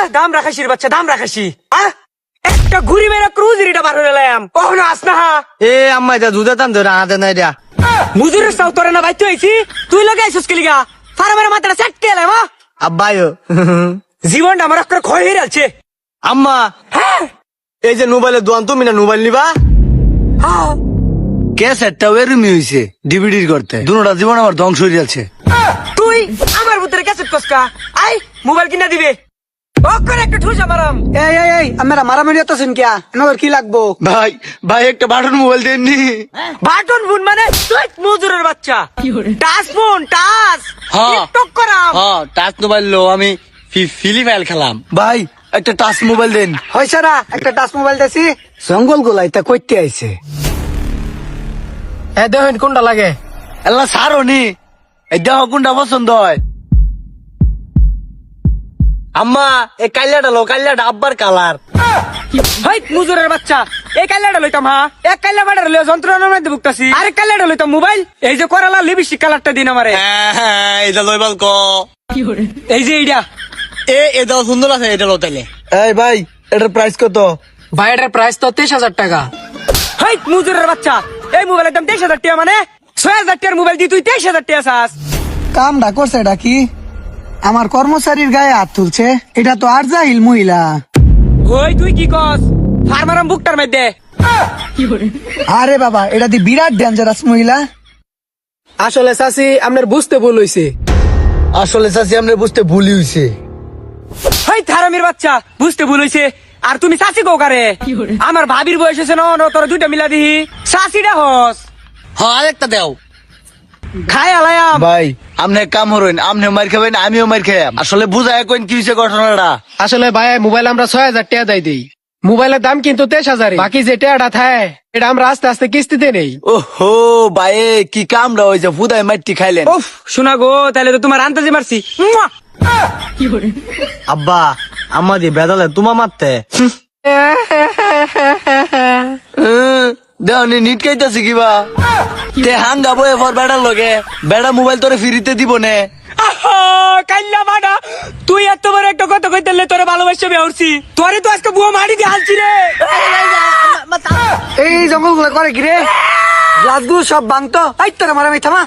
দাম রাখাসির বাচ্চা দাম রাখাসি একটা ঘুরি মেরা ক্রুজিরিটা বার হয়ে এলাম কখনো আস না এ আম্মা এটা দুধে টান ধরে হাতে নাই দিয়া মুজুরের সাউ তোরে না বাইতে হইছি তুই লগে আইছিস কি লিগা ফার্মের মাথাটা সেটকে এলাম আব্বাইও জীবনটা আমার একটা ক্ষয় হয়ে যাচ্ছে আম্মা হ্যাঁ এই যে মোবাইলের দোয়ান তুমি না মোবাইল নিবা হ্যাঁ ক্যাসেটটা এরমি হইছে ডিভিডির করতে দুটা জীবন আমার ধ্বংস হয়ে যাচ্ছে তুই আমার ভিতরে ক্যাসেট কসকা আই মোবাইল কিনা দিবে ওকে একটা ঠুস আমারাম এই আমরা মারামারি হতেছেন কিয়া এনাদের কি লাগবো? ভাই ভাই একটা বাটন মোবাইল দেননি বাটন ফোন মানে তুই মুজুরের বাচ্চা টাচ ফোন টাচ হ্যাঁ। টিকটক করাম হ্যাঁ টাচ মোবাইল লো আমি ফ্রি ফায়ার খেলাম ভাই একটা টাচ মোবাইল দেন হয়েছে না একটা টাচ মোবাইল দিছি জঙ্গল গোলাই তা কইতে আইছে দেখেন কোনটা লাগে এল্লা সারো নি এই দেহ কোনটা পছন্দ হয় আম্মা এই কালিয়াটা লো কালিয়াটা আব্বার কালার হাই মুজুরের বাচ্চা এই কাল্লাটা লইতাম হ্যাঁ এক কাল্লা বাড়ার লইয়া যন্ত্রণার মধ্যে ভুগতাছি আরেক কাল্লাটা লইতাম মোবাইল এই যে করালা লিপস্টিক কালারটা দিন আমারে হ্যাঁ এটা লইবাল ক এই যে এইটা এটা সুন্দর আছে এটা লো তাইলে এই ভাই এটার প্রাইস কত ভাইটার প্রাইস তো 23,000 টাকা হাই মুজুরের বাচ্চা এই মোবাইলের দাম 23,000 টাকা মানে 6,000 টাকার মোবাইল দি তুই 23,000 টাকা চাস কামটা করছে এটা কি আমার কর্মচারীর গায়ে হাত তুলছে এটা তো আর জাহিল মহিলা ওই তুই কি কস ফার্মারাম বুকটার মধ্যে আরে বাবা এটা দি বিরাট ডেঞ্জারাস মহিলা আসলে চাচি আপনার বুঝতে ভুল হইছে। আসলে চাচি আমরা বুঝতে ভুলই হইছে হাই থারামির বাচ্চা বুঝতে ভুল হইছে আর তুমি চাচি কোকারে আমার ভাবির বয়স হয়েছে না তোর দুইটা মিলা দিহি চাচিটা হস হ্যাঁ আরেকটা দেও খাই আলায়াম ভাই আপনি এক কাম হরেন আপনি মার খাবেন আমিও মার খাইয়াম আসলে বুঝায় কইন কি হইছে ঘটনাটা আসলে ভাই মোবাইল আমরা 6,000 টাকা দেই দিই মোবাইলের দাম কিন্তু 23,000 বাকি যে টাকাটা থাকে এটা আমরা আস্তে আস্তে কিস্তিতে নেই। ওহো ভাই কি কামটা হইছে ফুদায় মাটি খাইলেন উফ শোনা গো তাহলে তো তোমার আন্তাজি মারছি মুয়া! আব্বা আম্মা দিয়ে বেদালে তোমা মারতে দেওনি নিট খাইতেছি কিবা তে হাঙ্গা বয়ে পর বেড়ার লগে বেড়া মোবাইল তোরে ফ্রিতে দিব নে আহা, কাল্লা মাডা তুই এত বড় একটা কথা কইতে তোরে ভালোবাসা বেহরছি তোরে তো আজকে বুয়া মারি দিয়ে হালছি রে এই জঙ্গল গুলা করে কি রে গ্লাসগুলো সব ভাঙতো এই তোরা মারামারি থামা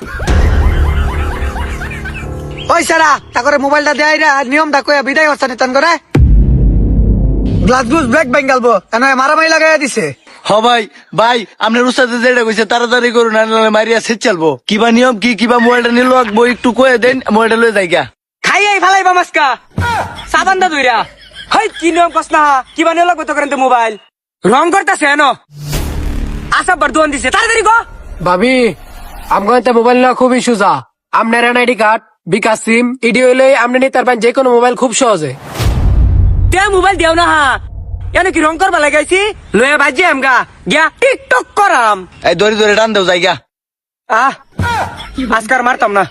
ওই সারা তা করে মোবাইলটা দেয় রে আর নিয়মটা কইয়া বিদায় হচ্ছে নিতান করে গ্লাসগুলো ব্রেক বেঙ্গালবো এনে মারামারি লাগাইয়া দিছে হ ভাই ভাই আপনার উস্তাদে যেটা কইছে তাড়াতাড়ি করুন নাহলে মারিয়া শেষ চালবো কিবা নিয়ম কি কিবা মোবাইলটা নিল রাখবো একটু কয়ে দেন মোবাইলটা লয়ে যাই গা খাইয়াই ফেলাইবা মাসকা সাবান দা ধইরা হাই কি নিয়ম কস না কি বানিয়ে লাগবে তো করেন মোবাইল রং করতেছে এনো আশা বর্ধমান দিছে তাড়াতাড়ি গো ভাবি আমগো মোবাইল না খুবই সোজা আপনার এনআইডি কার্ড বিকাশ সিম ইডি হইলে আপনি নিতে পারবেন যে কোনো মোবাইল খুব সহজে। তে মোবাইল দেও না হা এনে কি রং করবা লাগাইছি লয়ে বাজে আমগা গিয়া টিকটক করাম এই দড়ি ধরে টান দেও যাই গা আজকার মারতাম না